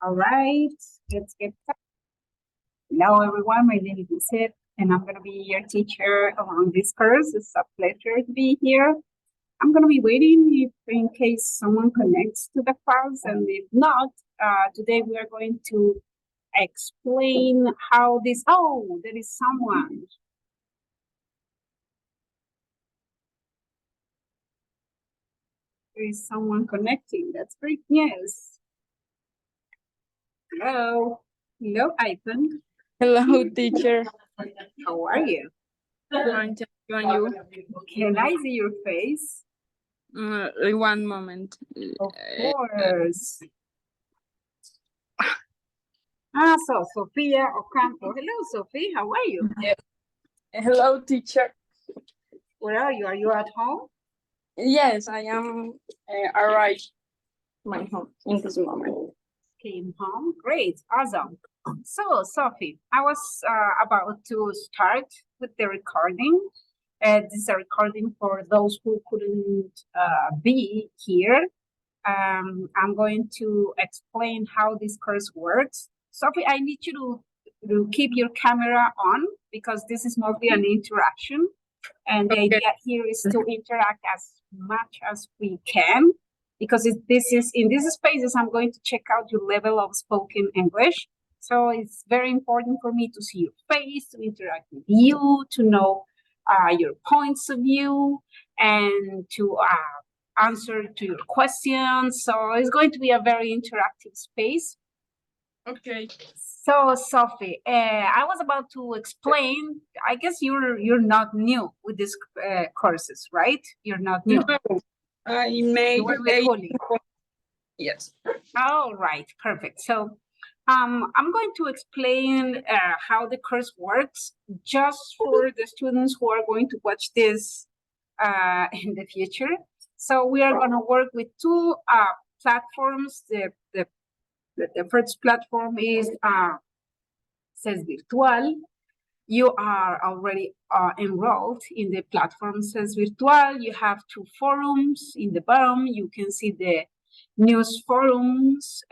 All right, let's get started. Hello, everyone. My name is Lisette, and I'm going to be your teacher along this course. It's a pleasure to be here. I'm going to be waiting if, in case someone connects to the class, and if not, today we are going to explain how this. Oh, there is someone. There is someone connecting. That's great news. Hello. Hello, Ivan. Hello, teacher. How are you? Fine, thank you. And you? Can I see your face? One moment. Of course. So Sophia Ocampo. Hello, Sophie. How are you? Hello, teacher. Where are you? Are you at home? Yes, I am arrived my home in this moment. Came home. Great. Awesome. So, Sophie, I was about to start with the recording. This is a recording for those who couldn't be here. I'm going to explain how this course works. Sophie, I need you to keep your camera on because this is mostly an interaction. And the idea here is to interact as much as we can, because in these spaces, I'm going to check out your level of spoken English. So it's very important for me to see your face, to interact with you, to know your points of view, and to answer to your questions. So it's going to be a very interactive space. Okay. So, Sophie, I was about to explain. I guess you're not new with these courses, right? You're not new. No, I made You were with Juli. Yes. All right, perfect. So, I'm going to explain how the course works, just for the students who are going to watch this in the future. So, we are going to work with two platforms. The first platform is CES Virtual. You are already enrolled in the platform CES Virtual. You have two forums in the bottom. You can see the news forums.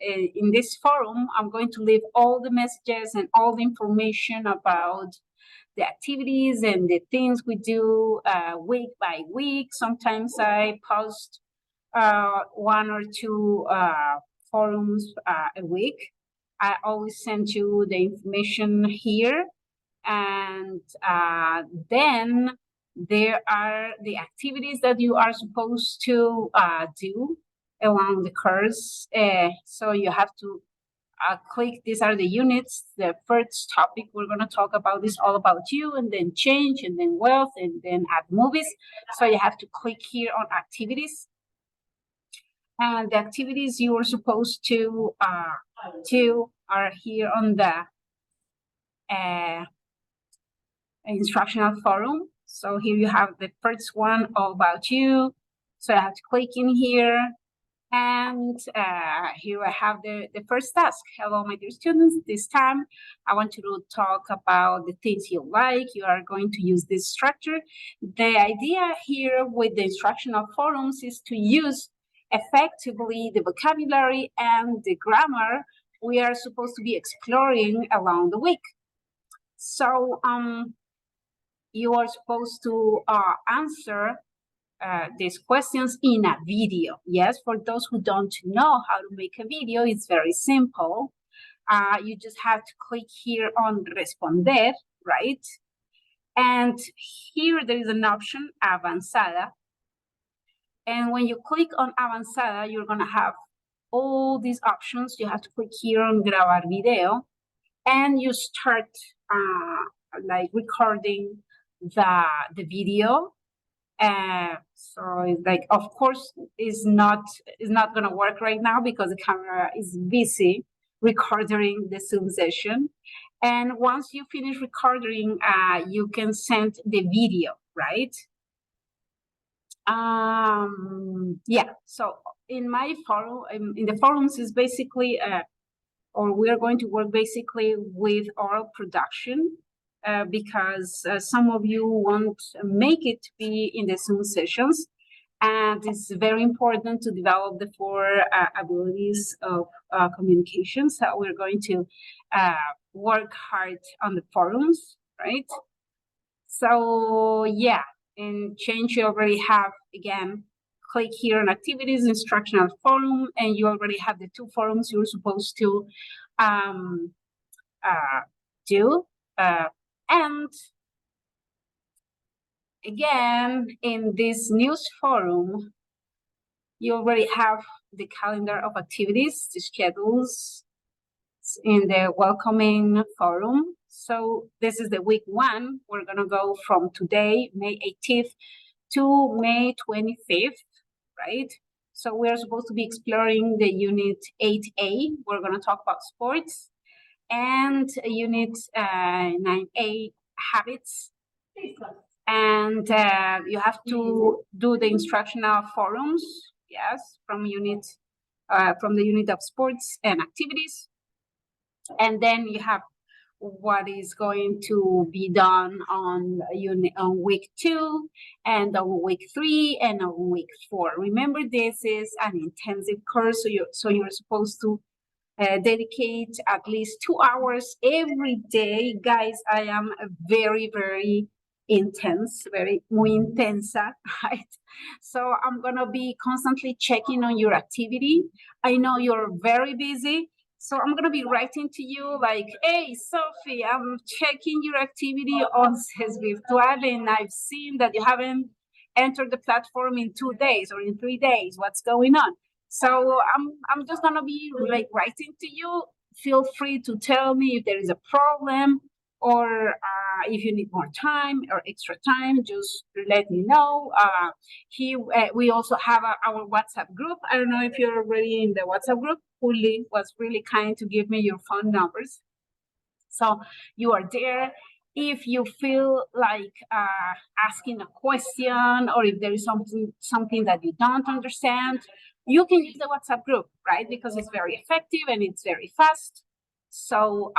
In this forum, I'm going to leave all the messages and all the information about the activities and the things we do week by week. Sometimes I post one or two forums a week. I always send you the information here. And then there are the activities that you are supposed to do along the course. So you have to click, these are the units. The first topic we're going to talk about is all about you, and then change, and then wealth, and then add movies. So you have to click here on activities. And the activities you are supposed to do are here on the instructional forum. So here you have the first one, all about you. So I have to click in here. And here I have the first task. Hello, my dear students. This time I want you to talk about the things you like. You are going to use this structure. The idea here with the instructional forums is to use effectively the vocabulary and the grammar we are supposed to be exploring along the week. So you are supposed to answer these questions in a video. Yes, for those who don't know how to make a video, it's very simple. You just have to click here on Responder, right? And here there is an option, Avanzada. And when you click on Avanzada, you're going to have all these options. You have to click here on Grabar Video, and you start like recording the video. So it's like, of course, is not going to work right now because the camera is busy recording the Zoom session. And once you finish recording, you can send the video, right? Yeah. So in my forum, in the forums is basically, or we are going to work basically with oral production. Because some of you won't make it to be in the Zoom sessions. And it's very important to develop the four abilities of communication. So we're going to work hard on the forums, right? So yeah, in Change you already have, again, click here on activities, instructional forum, and you already have the two forums you're supposed to do. And again, in this news forum, you already have the calendar of activities, the schedules in the welcoming forum. So this is the week 1. We're gonna go from today, May 18th, to May 25th, right? So we're supposed to be exploring the unit 8A. We're gonna talk about sports, and unit 9A, habits. And you have to do the instructional forums, yes, from the unit of sports and activities. And then you have what is going to be done on week 2, and on week 3, and on week 4. Remember, this is an intensive course, so you're supposed to dedicate at least 2 hours every day. Guys, I am very, very intense, muy intensa, right? So I'm gonna be constantly checking on your activity. I know you're very busy, so I'm gonna be writing to you like, hey, Sophie, I'm checking your activity on CES Virtual, and I've seen that you haven't entered the platform in 2 days or in 3 days. What's going on? So I'm just gonna be like writing to you. Feel free to tell me if there is a problem, or if you need more time or extra time, just let me know. We also have our WhatsApp group. I don't know if you're already in the WhatsApp group. Uli was really kind to give me your phone numbers. So you are there. If you feel like asking a question, or if there is something that you don't understand, you can use the WhatsApp group, right? Because it's very effective and it's very fast. So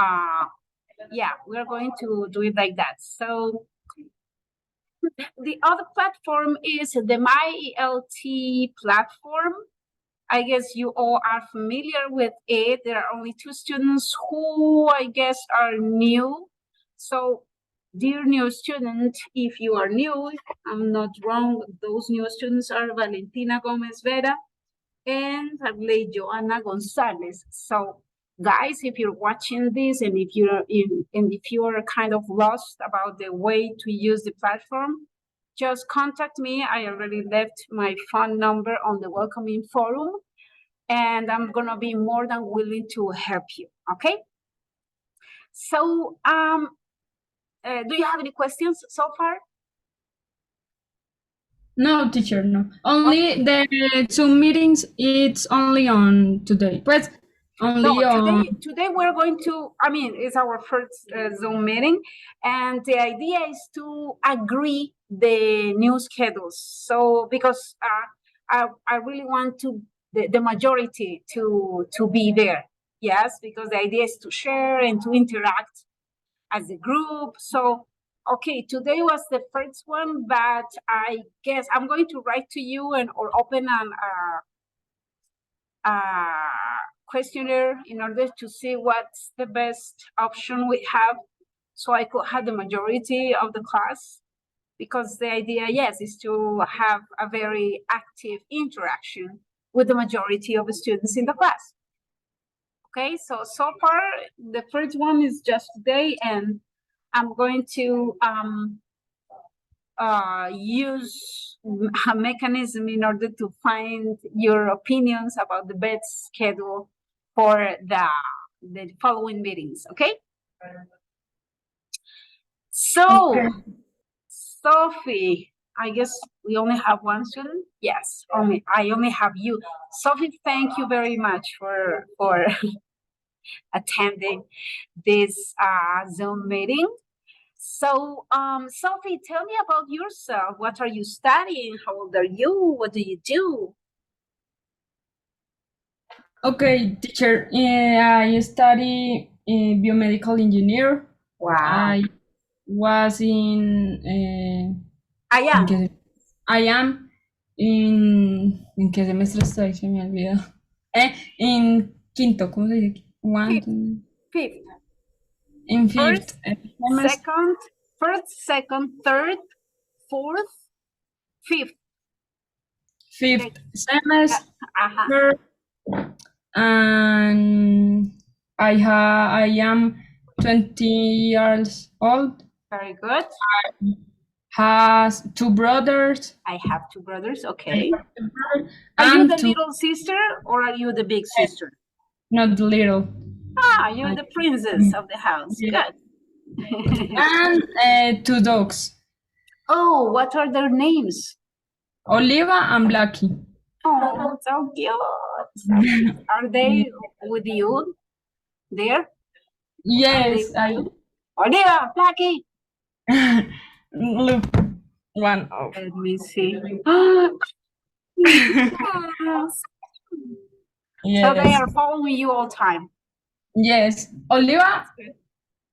yeah, we're going to do it like that. So the other platform is the MyELT platform. I guess you all are familiar with it. There are only 2 students who I guess are new. So dear new student, if you are new, I'm not wrong, those new students are Valentina Gomez Vera and Arley Joana Gonzalez. So guys, if you're watching this, and if you're kind of lost about the way to use the platform, just contact me. I already left my phone number on the welcoming forum, and I'm gonna be more than willing to help you, okay? So do you have any questions so far? No, teacher, no. Only the Zoom meetings, it's only on today. But only on... Today we're going to, it's our first Zoom meeting, and the idea is to agree the new schedules. So because I really want the majority to be there. Yes, because the idea is to share and to interact as a group. So okay, today was the first one, but I guess I'm going to write to you or open an questionnaire in order to see what's the best option we have, so I could have the majority of the class, because the idea, yes, is to have a very active interaction with the majority of the students in the class. Okay, so far the first one is just today, and I'm going to use a mechanism in order to find your opinions about the best schedule for the following meetings, okay? So, okay. Sophie, I guess we only have one student? Yes, I only have you. Sophie, thank you very much for attending this Zoom meeting. So, Sophie, tell me about yourself. What are you studying? How old are you? What do you do? Okay, teacher. I study biomedical engineer. Wow. I was in... I am. ¿En qué semestre estoy? Se me olvidó. En quinto, ¿cómo se dice? One, Fifth, two, fifth, en first, fifth. Semester, second, first, second, third, fourth, fifth. fifth Uh, uh-huh. semester, and I am 20 years old. Very good. Has two brothers. I have two brothers. Okay. Are you And the two, little sister or are you the big sister? not little. Ah, you're the princess of the house. Yeah. Good. And two dogs, Oh, what are their names? Oliva and Blackie. Oh, so cute. Are they with you there? Yes, Oliva, Blackie. look one of. Let me see. Yes. So they Yes, are following you all time. yes. Oliva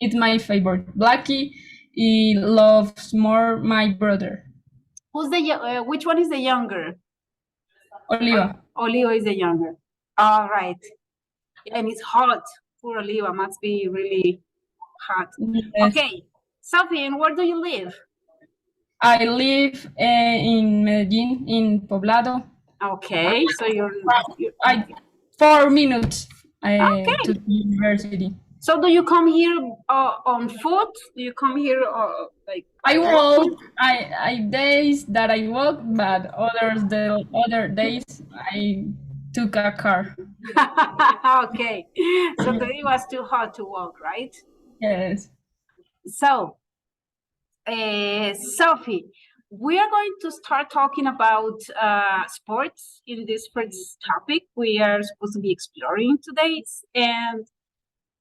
is my favorite. Blackie, he loves more my brother. Who's the which one is the younger? Oliva. Oliva is the younger. All right. And it's hot. Poor Oliva must be really hot. Yes. Okay. Sophie, and where do you live? I live in Medellin, in Poblado. Okay, so you're 4 minutes Okay. to the university. So do you come here on foot? Do you come here like I walk. I days that I walk, but the other days I took a car. Okay. So today was too hot to walk, right? Yes. So, Sophie, we are going to start talking about sports in this first topic we are supposed to be exploring today. And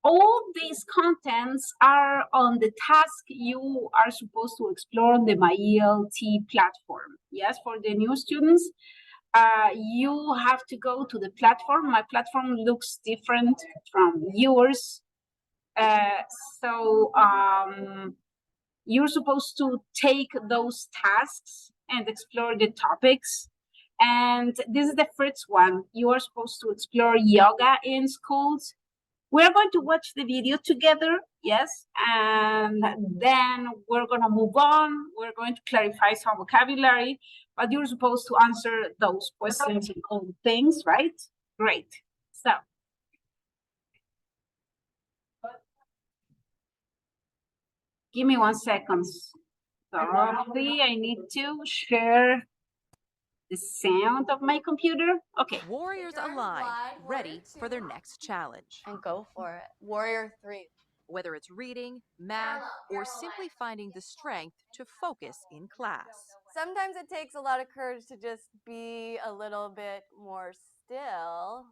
all these contents are on the task you are supposed to explore on the MyELT platform. Yes, for the new students, you have to go to the platform. My platform looks different from yours. So you're supposed to take those tasks and explore the topics. And this is the first one. You are supposed to explore yoga in schools. We're going to watch the video together, yes, and then we're going to move on. We're going to clarify some vocabulary, but you're supposed to answer those questions and all the things, right? Great. So, give me 1 second. Sophie, I need to share the sound of my computer. Okay. Warriors aligned, ready for their next challenge. And go for it. Warrior 3. Whether it's reading, math, or simply finding the strength to focus in class. Sometimes it takes a lot of courage to just be a little bit more still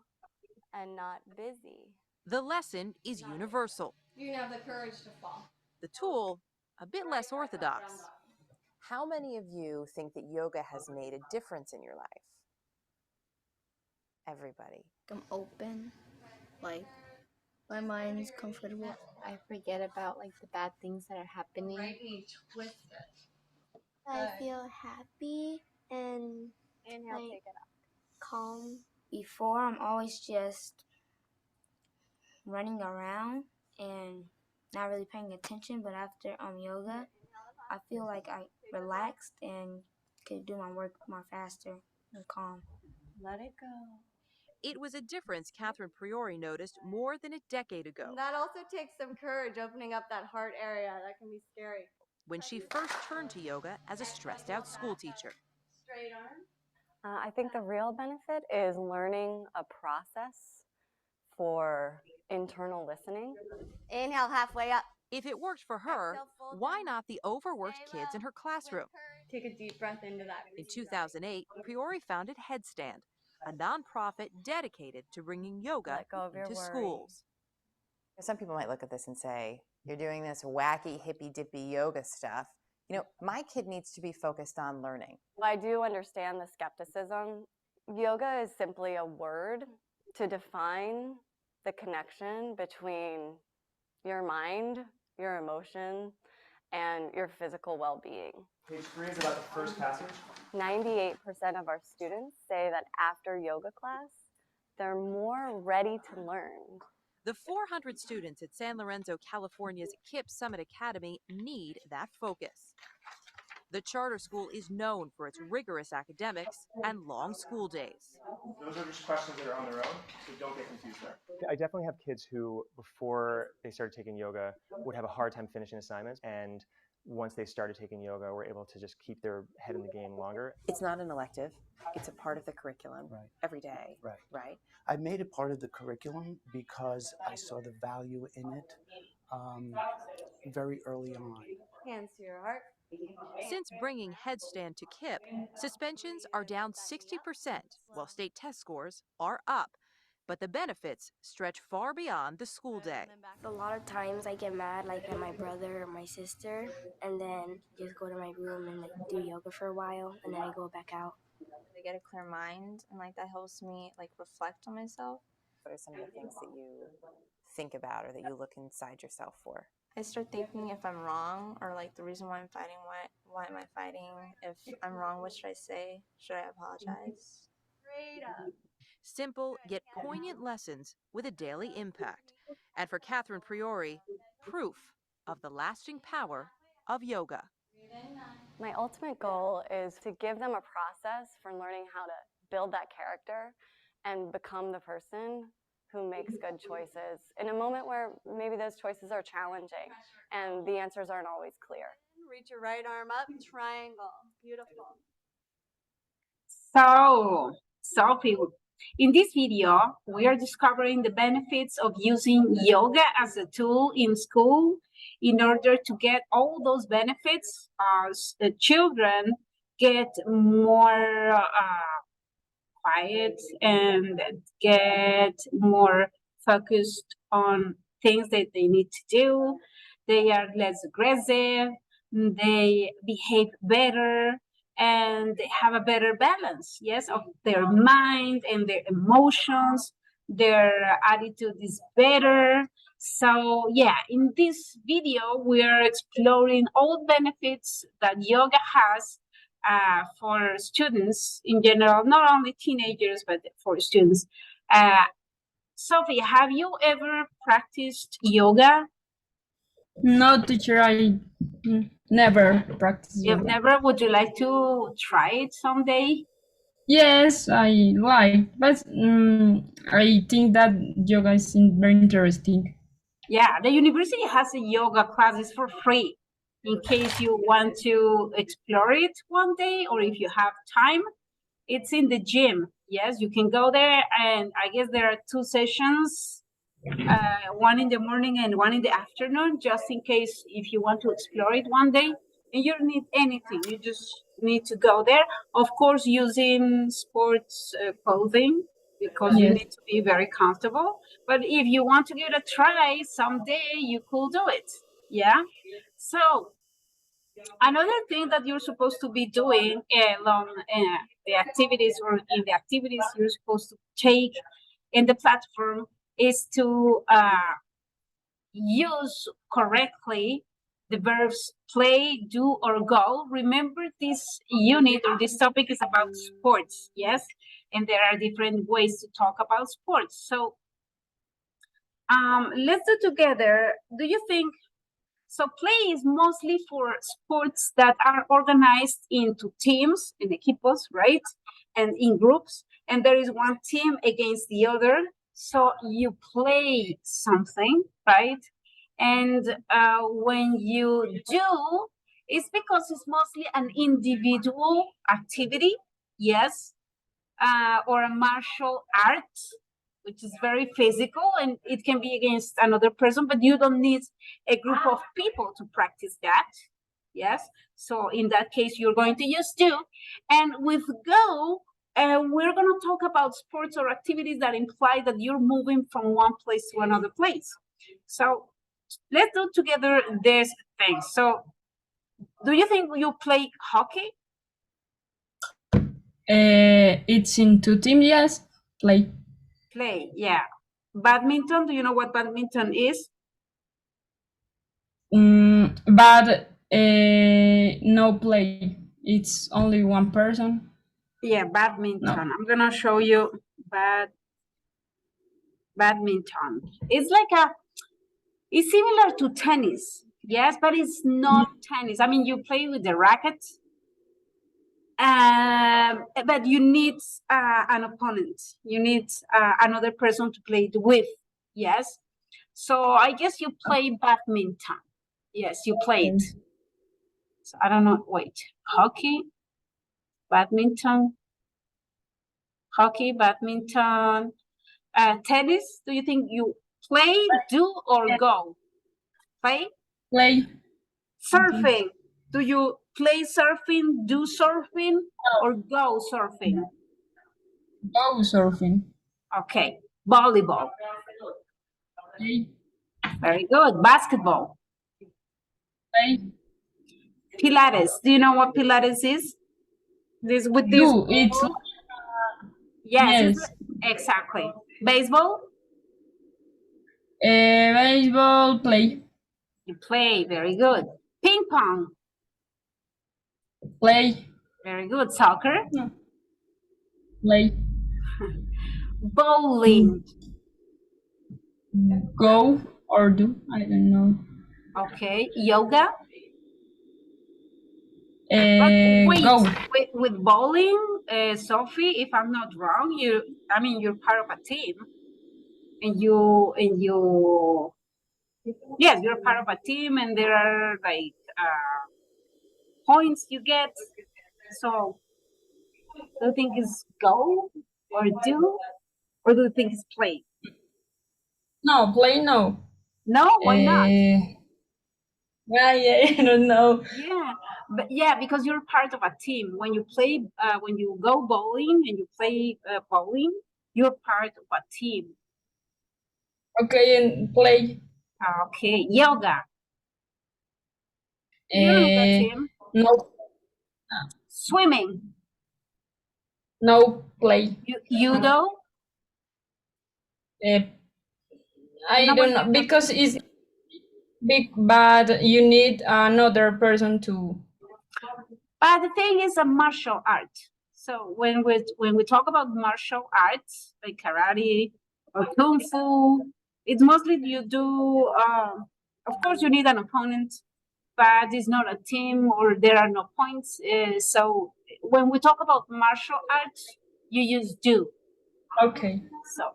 and not busy. The lesson is universal. You have the courage to fall. The tool, a bit less orthodox. How many of you think that yoga has made a difference in your life? Everybody. I'm open, like my mind's comfortable. I forget about like the bad things that are happening. I feel happy and Inhale, like take it up. calm. Before, I'm always just running around and not really paying attention, but after yoga, I feel like I relaxed and could do my work more faster and calm. Let it go. It was a difference Catherine Priori noticed more than a decade ago. And that also takes some courage, opening up that heart area. That can be scary. When she first turned to yoga as a stressed out school teacher. Straight arm. I think the real benefit is learning a process for internal listening. Inhale halfway up. If it worked for her, why not the overworked kids in her classroom? Take a deep breath into that. In 2008, Priori founded Headstand, a nonprofit dedicated to bringing yoga Let go of your into worry. schools. Some people might look at this and say, you're doing this wacky, hippy-dippy yoga stuff. You know, my kid needs to be focused on learning. I do understand the skepticism. Yoga is simply a word to define the connection between your mind, your emotion, and your physical well-being. Page 3 is about the first passage. 98% of our students say that after yoga class, they're more ready to learn. The 400 students at San Lorenzo, California's KIPP Summit Academy need that focus. The charter school is known for its rigorous academics and long school days. Those are just questions that are on their own, so don't get confused there. I definitely have kids who, before they started taking yoga, would have a hard time finishing assignments, and once they started taking yoga, were able to just keep their head in the game longer. It's not an elective. It's a part of the curriculum every day, right? I made it part of the curriculum because I saw the value in it very early on. Hands to your heart. Since bringing Headstand to KIPP, suspensions are down 60%, while state test scores are up. But the benefits stretch far beyond the school day. A lot of times I get mad like at my brother or my sister, and then just go to my room and like do yoga for a while, and then I go back out. I get a clear mind, and like that helps me like reflect on myself. What are some of the things that you think about or that you look inside yourself for? I start thinking if I'm wrong or like the reason why I'm fighting, why am I fighting? If I'm wrong, what should I say? Should I apologize? Simple yet poignant lessons with a daily impact. And for Catherine Priori, proof of the lasting power of yoga. My ultimate goal is to give them a process for learning how to build that character and become the person who makes good choices in a moment where maybe those choices are challenging and the answers aren't always clear. Reach your right arm up, triangle. Beautiful. So, Sophie, in this video, we are discovering the benefits of using yoga as a tool in school in order to get all those benefits as the children get more quiet and get more focused on things that they need to do. They are less aggressive, they behave better, and they have a better balance, yes, of their mind and their emotions. Their attitude is better. So yeah, in this video, we are exploring all benefits that yoga has for students in general, not only teenagers, but for students. Sophie, have you ever practiced yoga? No, teacher, I never practiced You've yoga. never? Would you like to try it someday? Yes, I like, but I think that yoga is very interesting. Yeah, the university has a yoga classes for free in case you want to explore it one day, or if you have time. It's in the gym. Yes, you can go there, and I guess there are 2 sessions, one in the morning and one in the afternoon, just in case if you want to explore it one day. And you don't need anything. You just need to go there. Of course, using sports clothing, because you need to be very comfortable. But if you want to give it a try someday, you could do it. Yeah. So another thing that you're supposed to be doing along the activities, or in the activities you're supposed to take in the platform, is to use correctly the verbs play, do, or go. Remember, this unit or this topic is about sports, yes? And there are different ways to talk about sports. So let's do together. Do you think, so play is mostly for sports that are organized into teams, in equipos, right? And in groups, and there is one team against the other. So you play something, right? And when you do, it's because it's mostly an individual activity, yes, or a martial art, which is very physical, and it can be against another person, but you don't need a group of people to practice that, yes? So in that case, you're going to use do. And with go, we're going to talk about sports or activities that imply that you're moving from one place to another place. So let's do together this thing. So do you think you play hockey? It's in 2 teams, yes. Play. Play, yeah. Badminton, do you know what badminton is? But no play. it's only one person. Yeah, badminton. No. I'm gonna show you badminton. It's like it's similar to tennis, yes, but it's not tennis. I mean, you play with the racket, but you need an opponent. You need another person to play it with, yes. So I guess you play badminton. Yes, you play it. So I don't know. Wait, hockey, badminton, tennis. Do you think you play, do, or go? Play. Play. Surfing. Do you play surfing, do surfing, or go surfing? Go surfing. Okay. Volleyball. Play. Very good. Basketball. Play. Pilates. Do you know what Pilates is? This with this. Do. It's yes. yes. Exactly. Baseball. Baseball. Play. You play. Very good. Ping pong. Play. Very good. Soccer. Play. Bowling. Go or do. I don't know. Okay. Yoga. Wait, go. With bowling, Sophie, if I'm not wrong, you're part of a team, and yes, you're part of a team, and there are like points you get. So, do you think it's go or do, or do you think it's play? No, play no. No, why not? Yeah, I don't know. Yeah, because you're part of a team. When you play, when you go bowling and you play bowling, you're part of a team. Okay, and play. Okay, yoga. Team. No. Swimming. No, play. Judo. I don't know, because it's big, but you need another person to. But the thing is a martial art. So when we talk about martial arts like karate or kung fu, it's mostly you do. Of course, you need an opponent, but it's not a team or there are no points. So when we talk about martial arts, you use do. Okay. So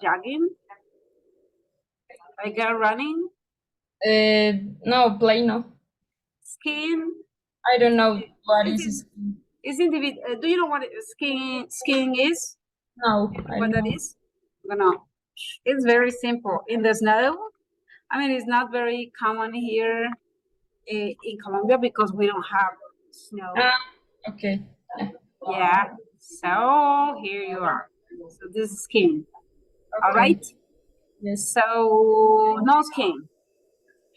jogging, like running. No, play no. Skiing. I don't know what is. Do you know what skiing is? No. What that is? No. It's very simple. In the snow, I mean, it's not very common here in Colombia because we don't have snow. Okay. Yeah. So here you are. So this is skiing. Okay. All right. Yes. So no skiing.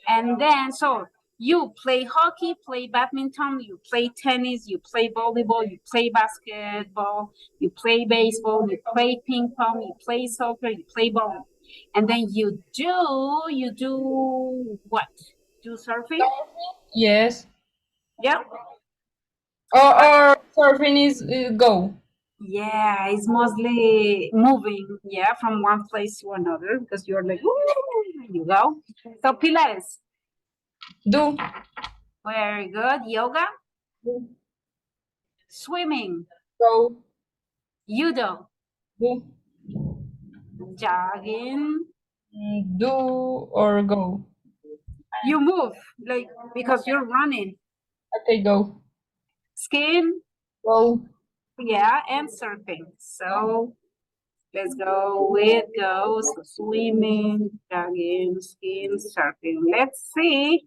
And then so you play hockey, play badminton, you play tennis, you play volleyball, you play basketball, you play baseball, you play ping pong, you play soccer, you play bowling. And then you do what? Do surfing? Yes. Yeah. Or surfing is go. Yeah, it's mostly moving, yeah, from one place to another because you're like, ooh, you go. So Pilates. Do. Very good. Yoga. Do. Swimming. Go. Judo. Do. Jogging. Do or go. You move like because you're running. Okay, go. Skiing. Go. Yeah, and surfing. So let's go with go. So swimming, jogging, skiing, surfing. Let's see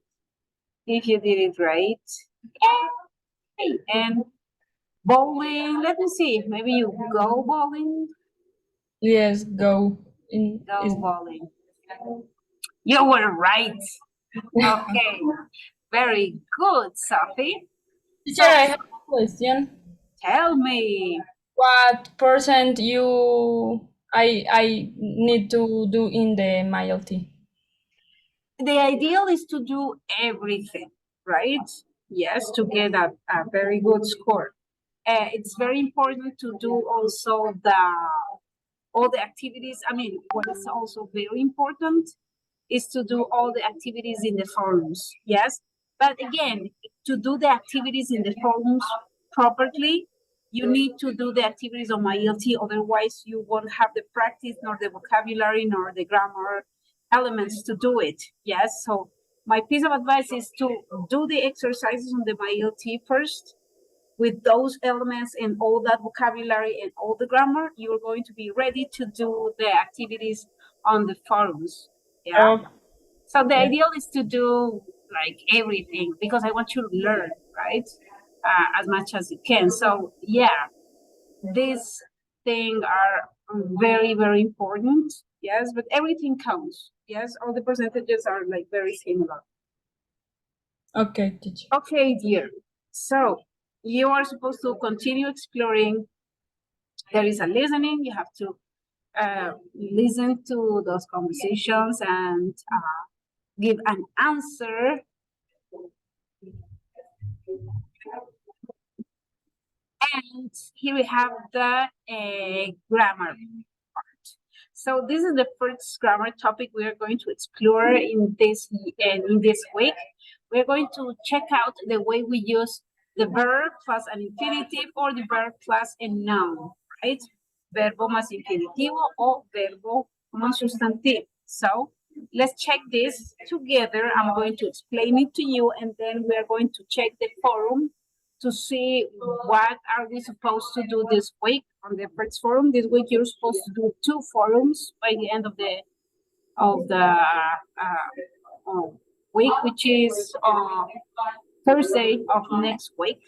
if you did it right. Yay! And bowling. Let me see. Maybe you go bowling. Yes, go. Go bowling. You were right. Okay. Very good, Sophie. Teacher, I have a question. Tell me. What percent I need to do in the MILT? The ideal is to do everything, right? yes, to get a very good score. It's very important to do also all the activities. I mean, what is also very important is to do all the activities in the forums, yes? But again, to do the activities in the forums properly, you need to do the activities on MyELT, otherwise you won't have the practice, nor the vocabulary, nor the grammar elements to do it, yes? So my piece of advice is to do the exercises on the MyELT first. With those elements and all that vocabulary and all the grammar, you're going to be ready to do the activities on the forums. Yeah. So the ideal is to do like everything because I want you to learn, right? As much as you can. So yeah, these things are very, very important. Yes, but everything counts. Yes, all the percentages are like very similar. Okay, teacher. Okay, dear. So you are supposed to continue exploring. There is a listening. You have to listen to those conversations and give an answer. And here we have the grammar part. So this is the first grammar topic we are going to explore in this week. We're going to check out the way we use the verb plus an infinitive or the verb plus a noun, right? Verbo más infinitivo o verbo más sustantivo. So let's check this together. I'm going to explain it to you, and then we are going to check the forum to see what are we supposed to do this week on the first forum. This week you're supposed to do 2 forums by the end of the week, which is Thursday of next week.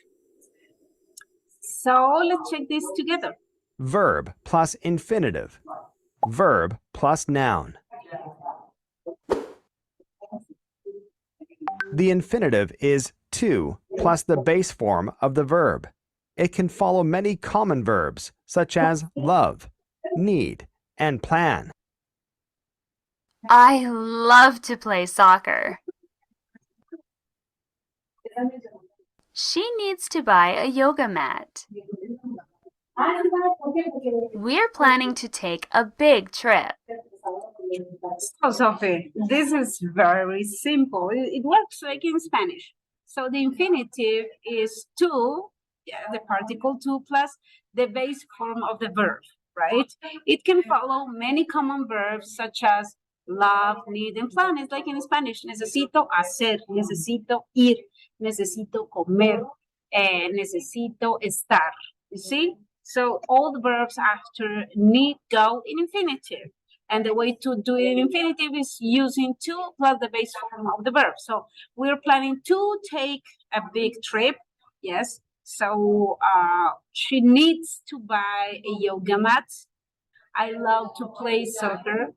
So let's check this together. Verb plus infinitive. Verb plus noun. The infinitive is to plus the base form of the verb. It can follow many common verbs such as love, need, and plan. I love to play soccer. She needs to buy a yoga mat. We're planning to take a big trip. So, Sophie, this is very simple. It works like in Spanish. So the infinitive is to, yeah, the particle to plus the base form of the verb, right? It can follow many common verbs such as love, need, and plan. It's like in Spanish. Necesito hacer, necesito ir, necesito comer, necesito estar. You see? So all the verbs after need go in infinitive. And the way to do it in infinitive is using to plus the base form of the verb. So we're planning to take a big trip. Yes. So she needs to buy a yoga mat. I love to play soccer.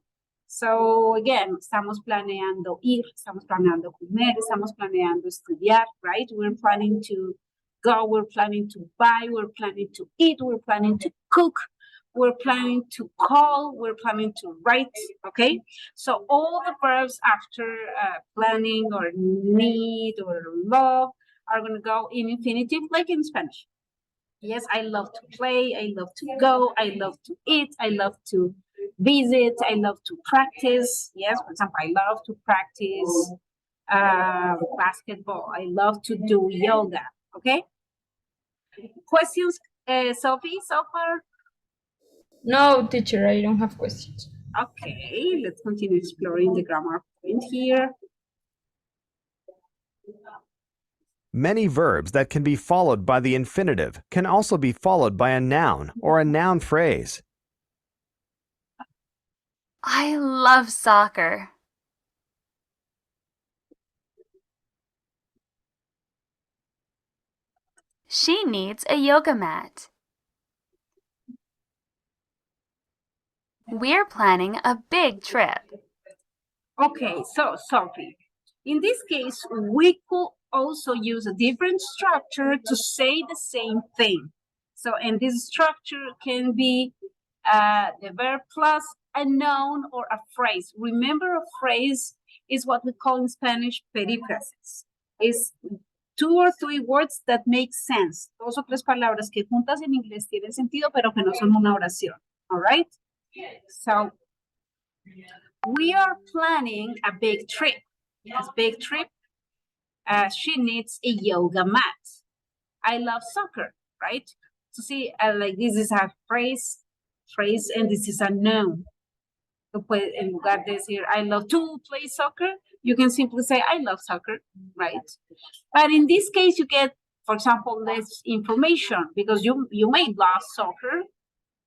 So again, estamos planeando ir, estamos planeando comer, estamos planeando estudiar, right? We're planning to go, we're planning to buy, we're planning to eat, we're planning to cook, we're planning to call, we're planning to write, okay? So all the verbs after planning or need or love are gonna go in infinitive like in Spanish. Yes, I love to play, I love to go, I love to eat, I love to visit, I love to practice. Yes, for example, I love to practice basketball. I love to do yoga, okay? Questions, Sophie, so far? No, teacher, I don't have questions. Okay, let's continue exploring the grammar point here. Many verbs that can be followed by the infinitive can also be followed by a noun or a noun phrase. I love soccer. She needs a yoga mat. We're planning a big trip. Okay, so Sophie, in this case, we could also use a different structure to say the same thing. So, and this structure can be the verb plus a noun or a phrase. Remember, a phrase is what we call in Spanish periphrasis. It's 2 or 3 words that make sense. 2 o 3 palabras que juntas en inglés tienen sentido, pero que no son una oración. All right? So, we are planning a big trip. Yes, big trip. She needs a yoga mat. I love soccer, right? So see, like this is a phrase, and this is a noun. So en lugar de decir, I love to play soccer, you can simply say, I love soccer, right? But in this case, you get, for example, less information because you may love soccer,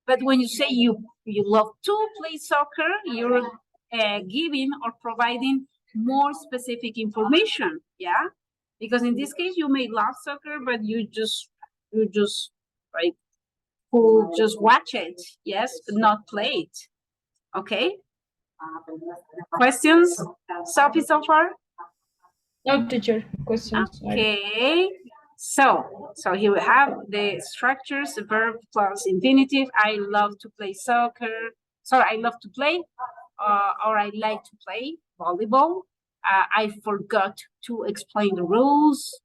but when you say you love to play soccer, you're giving or providing more specific information, yeah? Because in this case, you may love soccer, but you just right, who just watch it, yes, but not play it. Okay? Questions, Sophie, so far? No, teacher. Questions. Okay. So here we have the structures, verb plus infinitive. I love to play soccer. Sorry, I love to play, or I like to play volleyball. I forgot to explain the rules.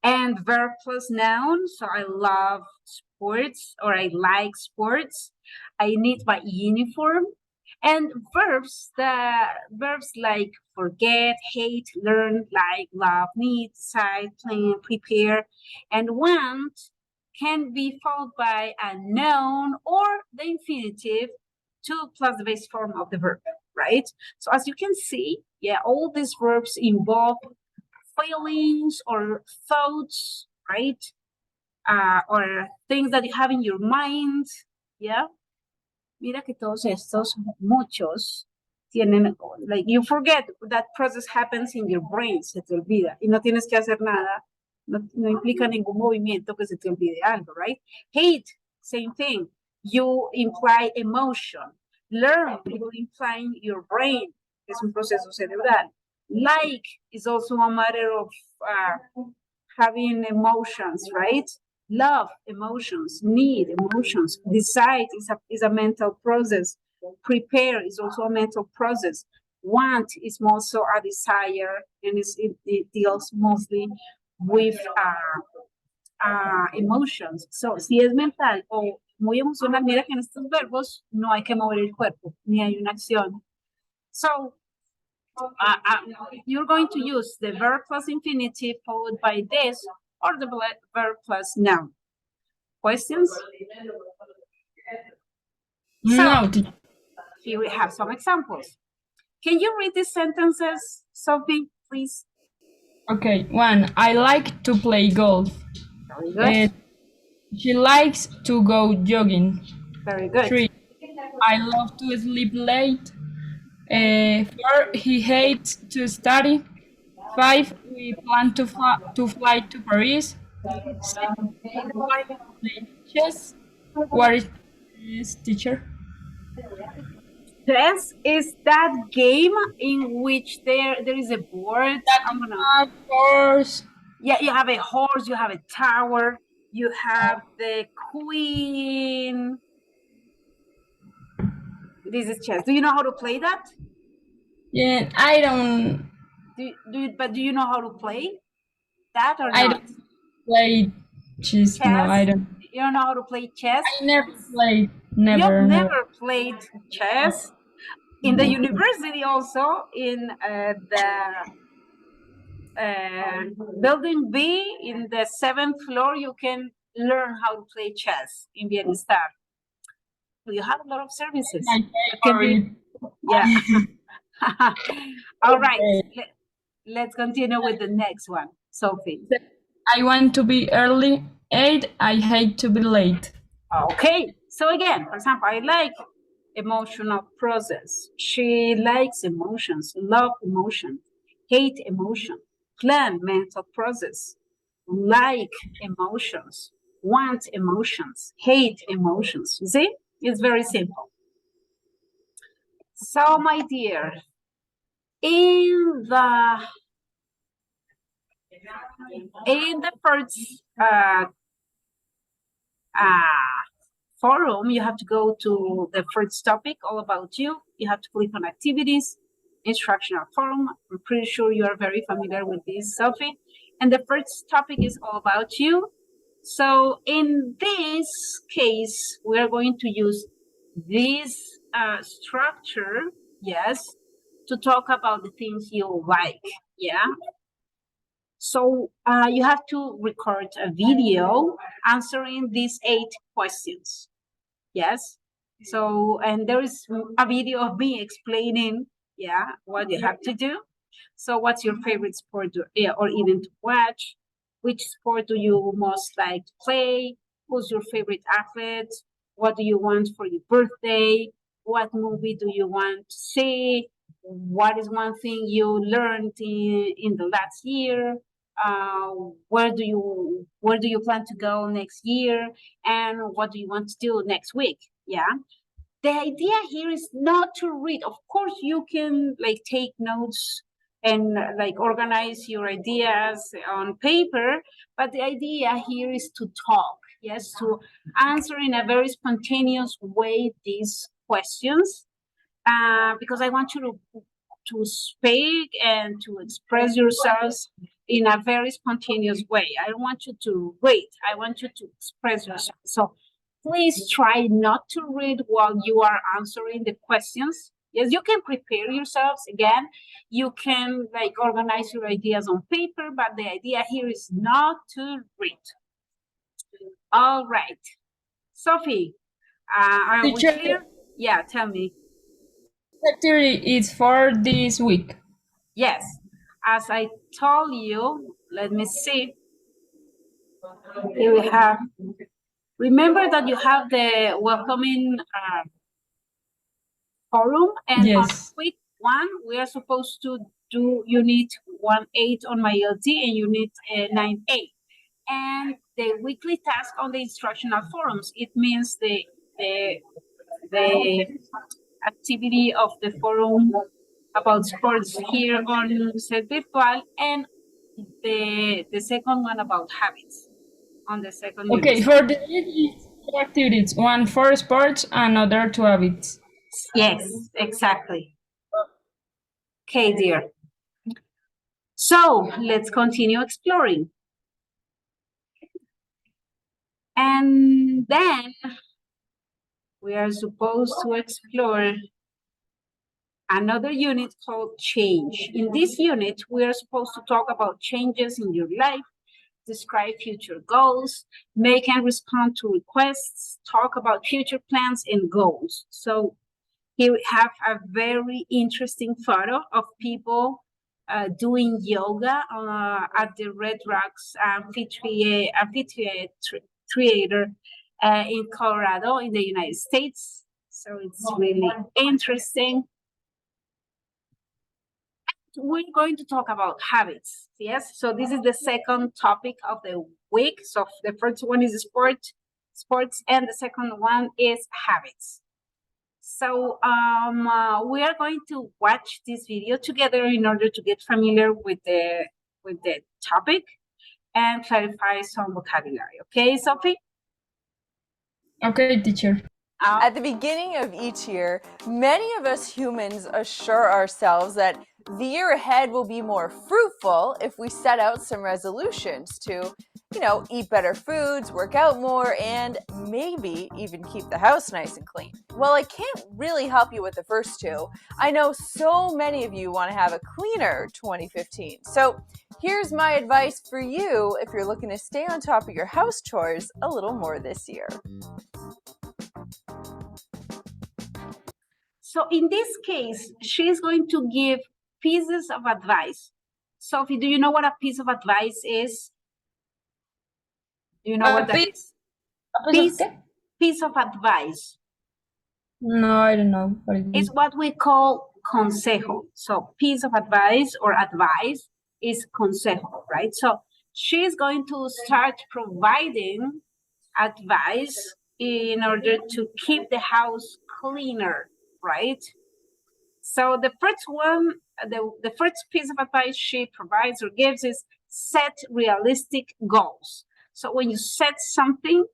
And verb plus noun. So I love sports, or I like sports. I need my uniform. And verbs like forget, hate, learn, like, love, need, decide, plan, prepare, and want can be followed by a noun or the infinitive to plus the base form of the verb, right? So as you can see, yeah, all these verbs involve feelings or thoughts, right? Or things that you have in your mind, yeah? Mira que todos estos, muchos, tienen, like, you forget that process happens in your brain, se te olvida, y no tienes que hacer nada, no implica ningún movimiento que se te olvide algo, right? Hate, same thing, you imply emotion. Learn, you imply your brain, es un proceso cerebral. Like is also a matter of having emotions, right? Love, emotions. Need, emotions. Decide is a mental process. Prepare is also a mental process. Want is also a desire, and it deals mostly with emotions. So, si es mental o muy emocional, mira que en estos verbos no hay que mover el cuerpo, ni hay una acción. So, you're going to use the verb plus infinitive followed by this, or the verb plus noun. Questions? No. So, here we have some examples. Can you read these sentences, Sophie, please? Okay, 1. I like to play golf. Very good. She likes to go jogging. Very good. 3. I love to sleep late. 4. He hates to study. 5. We plan to fly to Paris. 6. Chess. What is teacher? Chess is that game in which there is a board. A horse. Yeah, you have a horse, you have a tower, you have the queen. This is chess. Do you know how to play that? Yeah, I don't. But do you know how to play that or not? I don't play chess. No, I don't. You don't know how to play chess? I never played. Never. You've never played chess? In the university also, in the building B, in the 7th floor, you can learn how to play chess in Bienestar. You have a lot of services. Yeah. All right. Let's continue with the next one. Sophie. I want to be early. 8. I hate to be late. Okay. So again, for example, I like emotional process. She likes emotions, love emotion, hate emotion, plan mental process, like emotions, want emotions, hate emotions. You see? It's very simple. So, my dear, in the first forum, you have to go to the first topic, all about you. You have to click on activities, instructional forum. I'm pretty sure you are very familiar with this, Sophie. And the first topic is all about you. So in this case, we're going to use this structure, yes, to talk about the things you like, yeah? So you have to record a video answering these 8 questions, yes? So, and there is a video of me explaining, yeah, what you have to do. So what's your favorite sport or even to watch? Which sport do you most like to play? Who's your favorite athlete? What do you want for your birthday? What movie do you want to see? What is one thing you learned in the last year? Where do you plan to go next year? And what do you want to do next week? Yeah. The idea here is not to read. Of course, you can like take notes and like organize your ideas on paper, but the idea here is to talk, yes, to answer in a very spontaneous way these questions, because I want you to speak and to express yourselves in a very spontaneous way. I don't want you to read. I want you to express yourself. So please try not to read while you are answering the questions. Yes, you can prepare yourselves again. You can like organize your ideas on paper, but the idea here is not to read. All right. Sophie, are we Teacher. clear? Yeah, tell me. Activity is for this week. Yes, as I told you, let me see. Here we have, remember that you have the welcoming forum, and on week 1, we are supposed to do unit 1.8 on MyLT and unit 9.8. And the weekly task on the instructional forums, it means the activity of the forum about sports here on Set Virtual, and the second one about habits on the second Okay, unit. for the two activities, one for sports and other 2 habits. Yes, exactly. Okay, dear. So let's continue exploring. And then we are supposed to explore another unit called change. In this unit, we are supposed to talk about changes in your life, describe future goals, make and respond to requests, talk about future plans and goals. So here we have a very interesting photo of people doing yoga at the Red Rocks amphitheater in Colorado in the United States. So it's really interesting. We're going to talk about habits, yes? So this is the second topic of the week. So the first one is sports, and the second one is habits. So we are going to watch this video together in order to get familiar with the topic and clarify some vocabulary. Okay, Sophie? Okay, teacher. At the beginning of each year, many of us humans assure ourselves that the year ahead will be more fruitful if we set out some resolutions to, eat better foods, work out more, and maybe even keep the house nice and clean. Well, I can't really help you with the first 2. I know so many of you want to have a cleaner 2015. So here's my advice for you if you're looking to stay on top of your house chores a little more this year. So in this case, she's going to give pieces of advice. Sophie, do you know what a piece of advice is? Do you know what that is? Piece of advice. No, I don't know what it is. It's what we call consejo. So piece of advice or advice is consejo, right? So she's going to start providing advice in order to keep the house cleaner, right? So the first one, the first piece of advice she provides or gives is set realistic goals. So when you set something,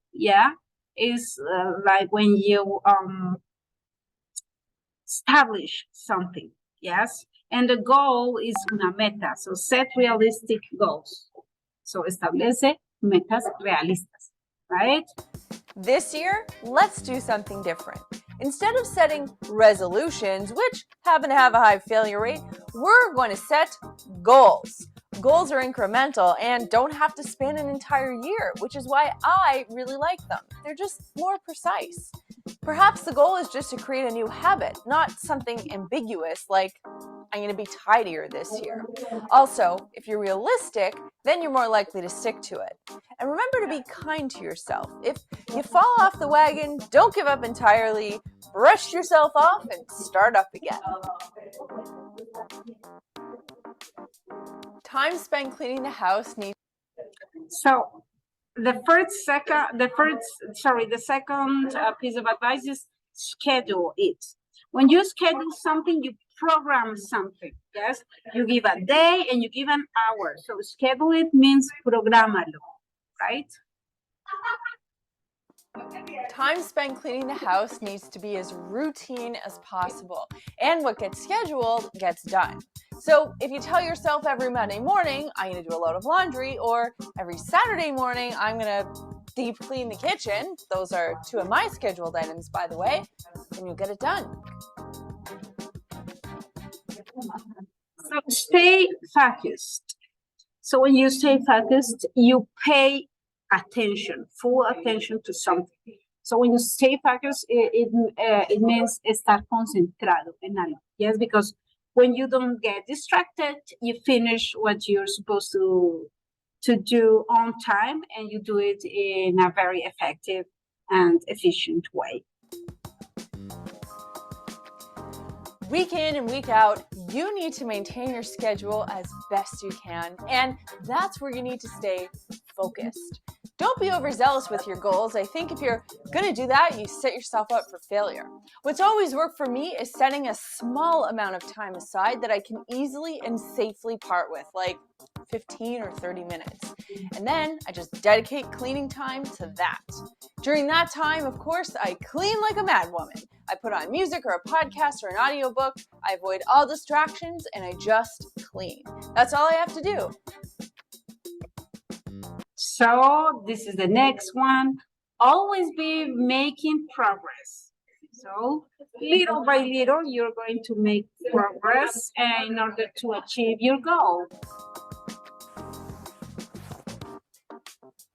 is like when you establish something, yes? And the goal is una meta, so set realistic goals. So establece metas realistas, right? This year, let's do something different. Instead of setting resolutions, which happen to have a high failure rate, we're going to set goals. Goals are incremental and don't have to span an entire year, which is why I really like them. They're just more precise. Perhaps the goal is just to create a new habit, not something ambiguous like, I'm going to be tidier this year. Also, if you're realistic, then you're more likely to stick to it. And remember to be kind to yourself. If you fall off the wagon, don't give up entirely. Brush yourself off and start up again. Time spent cleaning the house needs. So the second piece of advice is schedule it. When you schedule something, you program something. Yes, you give a day and you give an hour. So schedule it means programalo, right? Time spent cleaning the house needs to be as routine as possible, and what gets scheduled gets done. So if you tell yourself every Monday morning, I'm going to do a load of laundry, or every Saturday morning, I'm going to deep clean the kitchen, those are two of my scheduled items, by the way, then you'll get it done. So stay focused. So when you stay focused, you pay attention, full attention to something. So when you stay focused, it means estar concentrado en algo. Yes, because when you don't get distracted, you finish what you're supposed to do on time, and you do it in a very effective and efficient way. Week in and week out, you need to maintain your schedule as best you can, and that's where you need to stay focused. Don't be overzealous with your goals. I think if you're going to do that, you set yourself up for failure. What's always worked for me is setting a small amount of time aside that I can easily and safely part with, like 15 or 30 minutes. And then I just dedicate cleaning time to that. During that time, of course, I clean like a madwoman. I put on music or a podcast or an audiobook. I avoid all distractions and I just clean. That's all I have to do. So this is the next one. Always be making progress. So little by little, you're going to make progress in order to achieve your goal.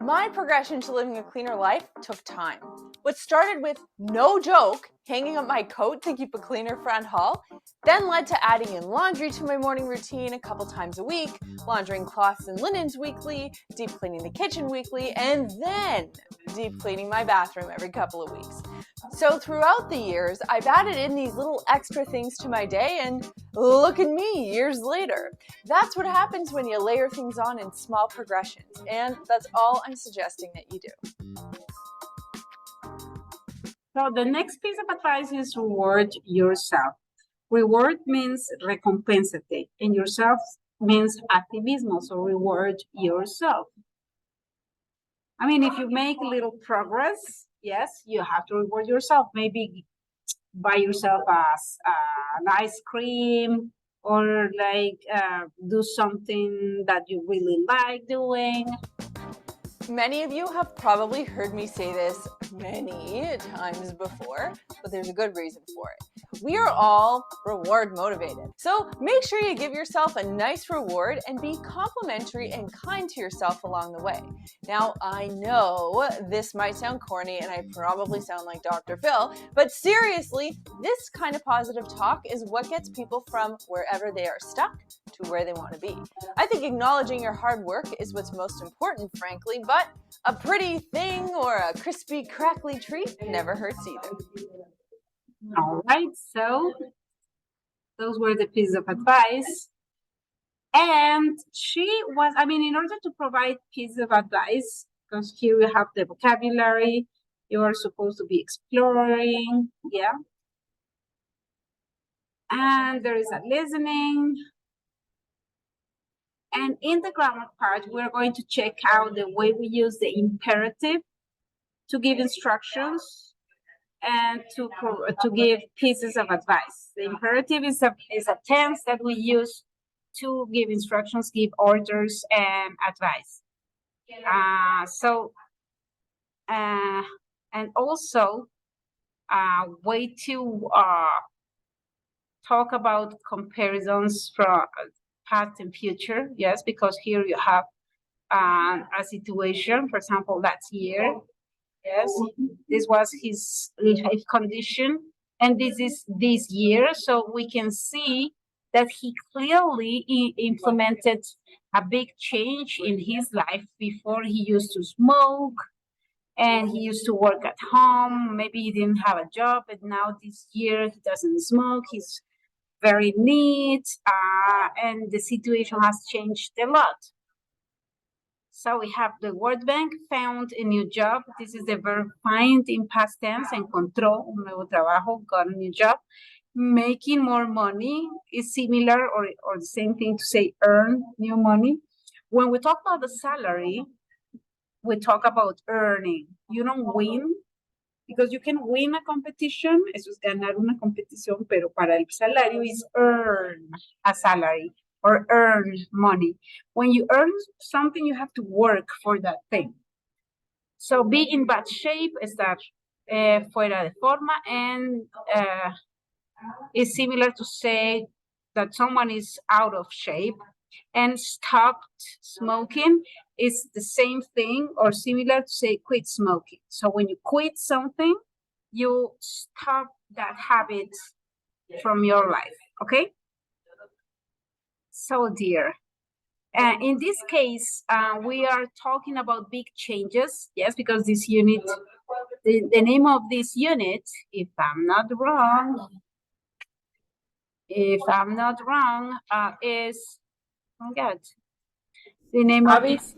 My progression to living a cleaner life took time. What started with, no joke, hanging up my coat to keep a cleaner front hall, then led to adding in laundry to my morning routine a couple times a week, laundering cloths and linens weekly, deep cleaning the kitchen weekly, and then deep cleaning my bathroom every couple of weeks. So throughout the years, I've added in these little extra things to my day, and look at me years later. That's what happens when you layer things on in small progressions, and that's all I'm suggesting that you do. So the next piece of advice is reward yourself. Reward means recompensate, and yourself means activismo, so reward yourself. I mean, if you make little progress, yes, you have to reward yourself. Maybe buy yourself an ice cream, or like do something that you really like doing. Many of you have probably heard me say this many times before, but there's a good reason for it. We are all reward motivated. So make sure you give yourself a nice reward and be complimentary and kind to yourself along the way. Now, I know this might sound corny and I probably sound like Dr. Phil, but seriously, this kind of positive talk is what gets people from wherever they are stuck to where they want to be. I think acknowledging your hard work is what's most important, frankly, but a pretty thing or a crispy, crackly treat never hurts either. All right, so those were the pieces of advice. And in order to provide pieces of advice, because here we have the vocabulary, you are supposed to be exploring, yeah. And there is a listening. And in the grammar part, we're going to check out the way we use the imperative to give instructions and to give pieces of advice. The imperative is a tense that we use to give instructions, give orders, and advice. So, and also way to talk about comparisons from past and future. Yes, because here you have a situation, for example, last year. Yes, this was his life condition, and this is this year. So we can see that he clearly implemented a big change in his life. Before, he used to smoke and he used to work at home. Maybe he didn't have a job, but now this year he doesn't smoke. He's very neat, and the situation has changed a lot. So we have the World Bank found a new job. This is the verb find in past tense. Encontró un nuevo trabajo, got a new job. Making more money is similar or the same thing to say earn new money. When we talk about the salary, we talk about earning. You don't win, because you can win a competition, eso es ganar una competición, pero para el salario is earn a salary or earn money. When you earn something, you have to work for that thing. So be in bad shape, estar fuera de forma, and is similar to say that someone is out of shape. And stopped smoking is the same thing or similar to say quit smoking. So when you quit something, you stop that habit from your life, okay? So dear, in this case, we are talking about big changes, yes, because this unit, the name of this unit, if I'm not wrong, is, oh God, the name of this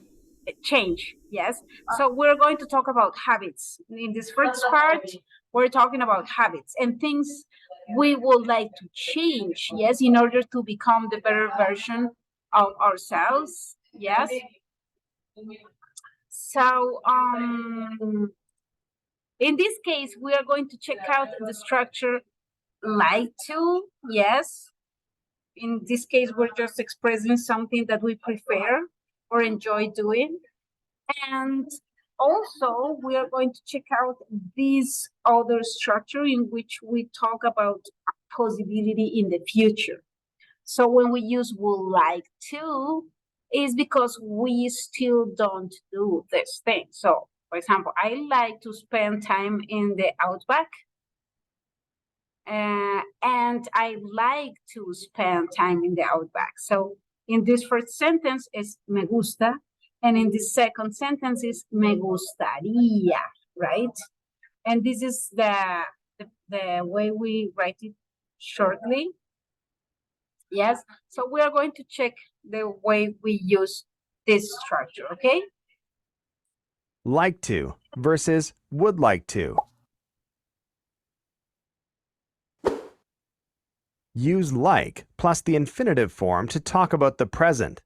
change, yes. So we're going to talk about habits. In this first part, we're talking about habits and things we would like to change, yes, in order to become the better version of ourselves, yes. So in this case, we are going to check out the structure like to, yes. In this case, we're just expressing something that we prefer or enjoy doing. And also, we are going to check out this other structure in which we talk about possibility in the future. So when we use would like to, is because we still don't do this thing. So, for example, I like to spend time in the outback. And I like to spend time in the outback. So in this first sentence is me gusta, and in the second sentence is me gustaría, right? And this is the way we write it shortly. Yes, so we are going to check the way we use this structure, okay? Like to versus would like to. Use like plus the infinitive form to talk about the present.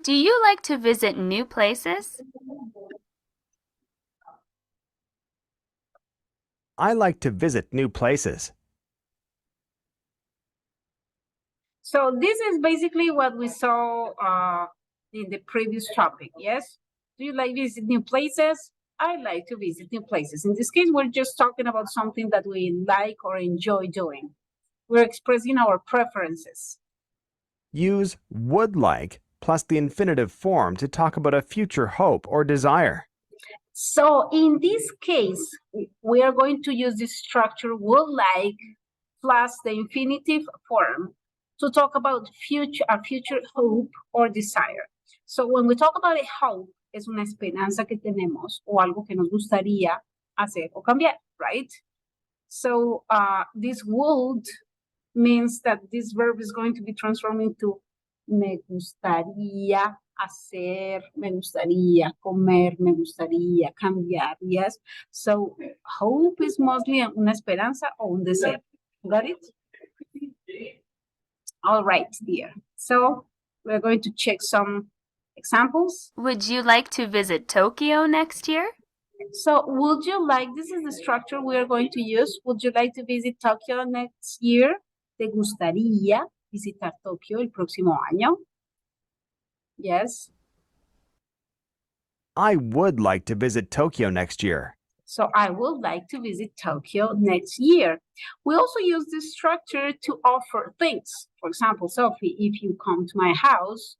Do you like to visit new places? I like to visit new places. So this is basically what we saw in the previous topic, yes? Do you like visit new places? I like to visit new places. In this case, we're just talking about something that we like or enjoy doing. We're expressing our preferences. Use would like plus the infinitive form to talk about a future hope or desire. So in this case, we are going to use this structure would like plus the infinitive form to talk about a future hope or desire. So when we talk about a hope, es una esperanza que tenemos o algo que nos gustaría hacer o cambiar, right? So this would means that this verb is going to be transformed into me gustaría hacer, me gustaría comer, me gustaría cambiar, yes? So hope is mostly una esperanza o un deseo. Got it? All right, dear. So we're going to check some examples. Would you like to visit Tokyo next year? So would you like, this is the structure we are going to use. Would you like to visit Tokyo next year? ¿Te gustaría visitar Tokio el próximo año? Yes. I would like to visit Tokyo next year. So I would like to visit Tokyo next year. We also use this structure to offer things. For example, Sophie, if you come to my house,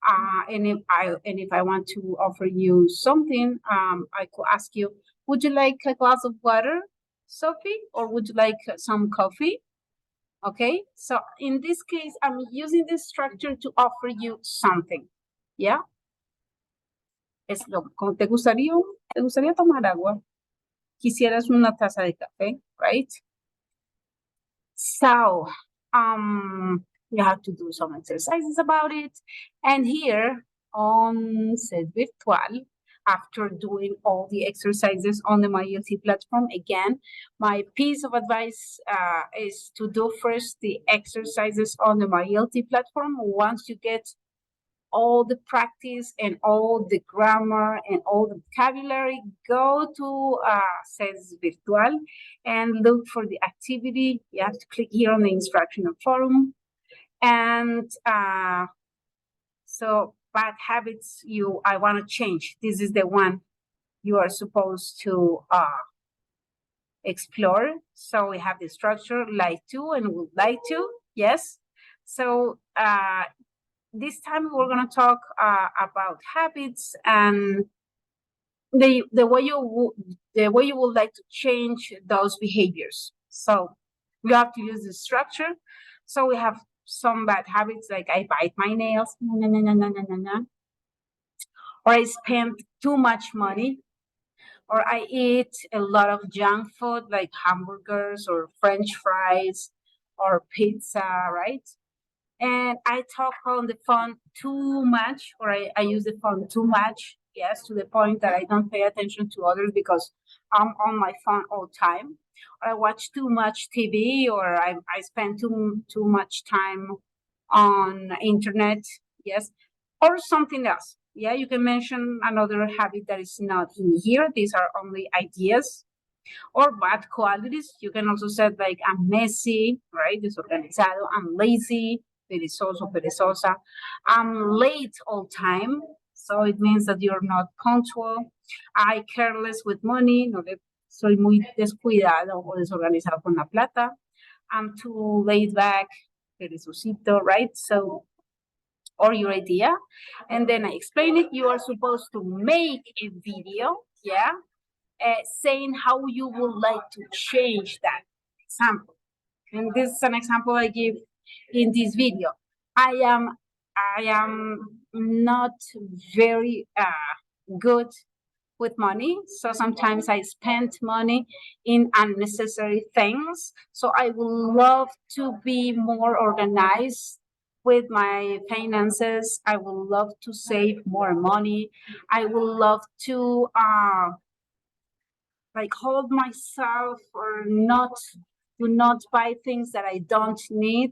and if I want to offer you something, I could ask you, would you like a glass of water, Sophie, or would you like some coffee? Okay, so in this case, I'm using this structure to offer you something. Yeah. ¿Te gustaría tomar agua? Quisieras una taza de café, right? So, you have to do some exercises about it. And here on Set Virtual, after doing all the exercises on the MyLT platform, again, my piece of advice is to do first the exercises on the MyLT platform. Once you get all the practice and all the grammar and all the vocabulary, go to CES Virtual and look for the activity. You have to click here on the instructional forum. And so bad habits I want to change. This is the one you are supposed to explore. So we have the structure, like to and would like to, yes. So this time we're going to talk about habits and the way you would like to change those behaviors. So you have to use the structure. So we have some bad habits like I bite my nails, or I spend too much money, or I eat a lot of junk food like hamburgers or French fries or pizza, right? And I talk on the phone too much, or I use the phone too much, yes, to the point that I don't pay attention to others because I'm on my phone all the time. Or I watch too much TV, or I spend too much time on internet, yes, or something else. Yeah, you can mention another habit that is not in here. These are only ideas. Or bad qualities. You can also say like I'm messy, right? Desorganizado. I'm lazy. Perezoso, perezosa. I'm late all time. So it means that you're not punctual. I careless with money. No, soy muy descuidado o desorganizado con la plata. I'm too laid back. Perezosito, right? So, or your idea. And then I explain it. You are supposed to make a video, yeah, saying how you would like to change that example. And this is an example I give in this video. I am not very good with money, so sometimes I spend money in unnecessary things. So I would love to be more organized with my finances. I would love to save more money. I would love to like hold myself or do not buy things that I don't need.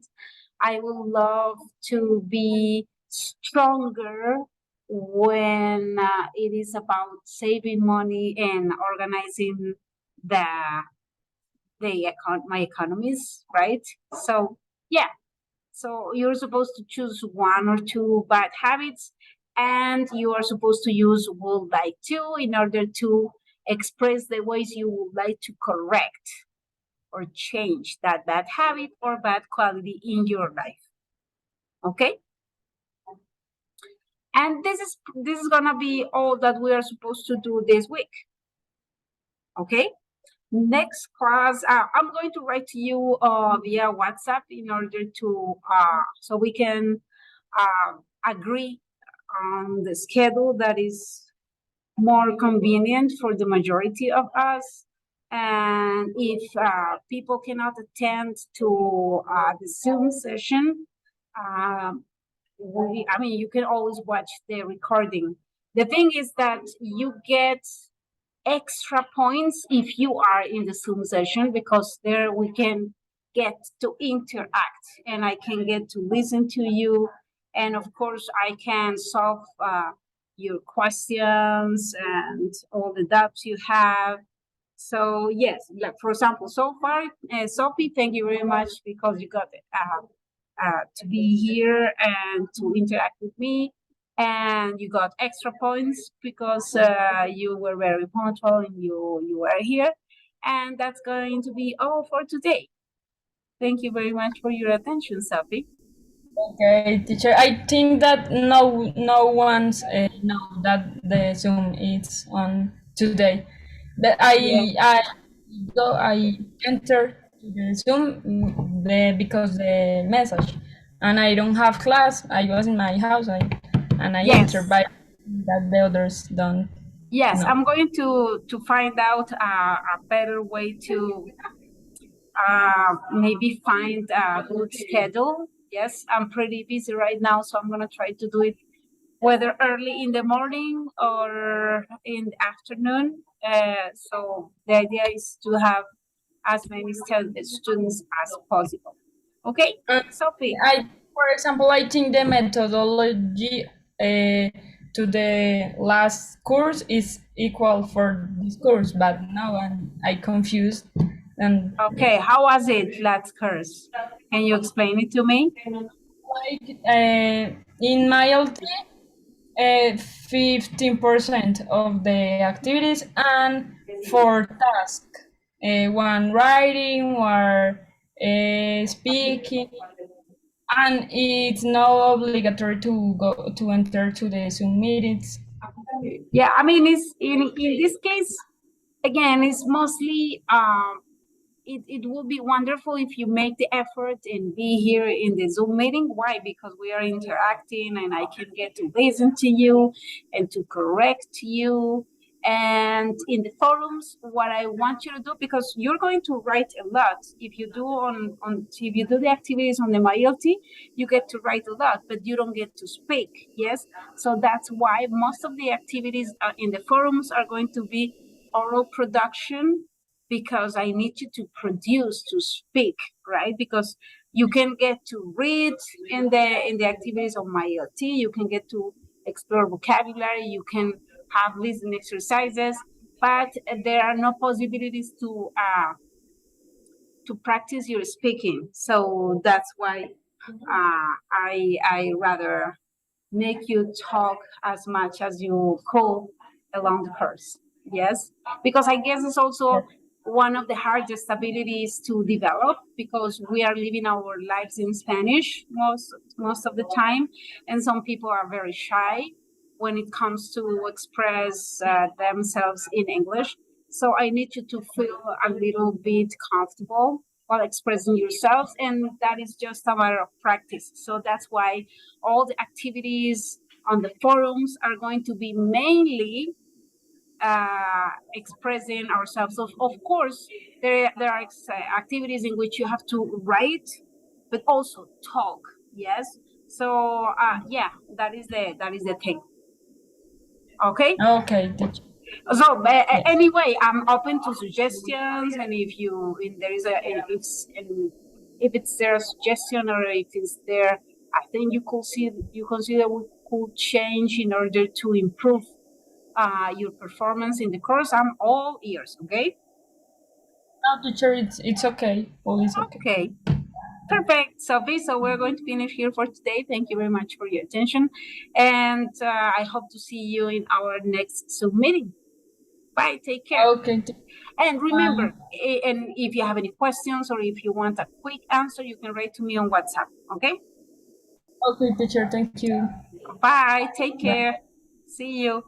I would love to be stronger when it is about saving money and organizing my economies, right? So yeah, so you're supposed to choose one or two bad habits, and you are supposed to use would like to in order to express the ways you would like to correct or change that bad habit or bad quality in your life. Okay? And this is gonna be all that we are supposed to do this week. Okay? Next class, I'm going to write to you via WhatsApp in order to so we can agree on the schedule that is more convenient for the majority of us. And if people cannot attend to the Zoom session, you can always watch the recording. The thing is that you get extra points if you are in the Zoom session, because there we can get to interact and I can get to listen to you. And of course, I can solve your questions and all the doubts you have. So yes, like for example, so far, Sophie, thank you very much because you got to be here and to interact with me. And you got extra points because you were very punctual and you were here. And that's going to be all for today. Thank you very much for your attention, Sophie. Okay, teacher. I think that no one's know that the Zoom is on today. But I enter to the Zoom because the message, and I don't have class. I was in my house, and I enter, but that the others don't. Yes, know. I'm going to find out a better way to maybe find a good schedule. Yes, I'm pretty busy right now, so I'm gonna try to do it whether early in the morning or in the afternoon. So the idea is to have as many students as possible. Okay, Sophie. For example, I think the methodology to the last course is equal for this course, but now I confused. And okay, how was it last course? Can you explain it to me? Like in my LT, 15% of the activities and 4 tasks. One writing, one speaking, and it's not obligatory to go to enter to the Zoom meetings. Yeah, I mean, it's in this case, again, it's mostly it would be wonderful if you make the effort and be here in the Zoom meeting. Why? Because we are interacting and I can get to listen to you and to correct you. And in the forums, what I want you to do, because you're going to write a lot. If you do if you do the activities on the MyLT, you get to write a lot, but you don't get to speak. Yes. So that's why most of the activities in the forums are going to be oral production, because I need you to produce, to speak, right? Because you can get to read in the activities of MyLT, you can get to explore vocabulary, you can have listening exercises, but there are no possibilities to practice your speaking. So that's why I rather make you talk as much as you could along the course. Yes, because I guess it's also one of the hardest abilities to develop, because we are living our lives in Spanish most of the time, and some people are very shy when it comes to express themselves in English. So I need you to feel a little bit comfortable while expressing yourselves, and that is just a matter of practice. So that's why all the activities on the forums are going to be mainly expressing ourselves. So of course, there are activities in which you have to write, but also talk. Yes. So yeah, that is the thing. Okay. Okay. So anyway, I'm open to suggestions, and if there is if it's there a suggestion, or if it's there, I think you consider we could change in order to improve your performance in the course. I'm all ears. Okay. No, teacher, it's okay. All is okay. Okay. Perfect, Sophie. So we're going to finish here for today. Thank you very much for your attention, and I hope to see you in our next Zoom meeting. Bye. Take care. Okay. And remember, and if you have any questions or if you want a quick answer, you can write to me on WhatsApp. Okay. Okay, teacher. Thank you. Bye. Take care. See you.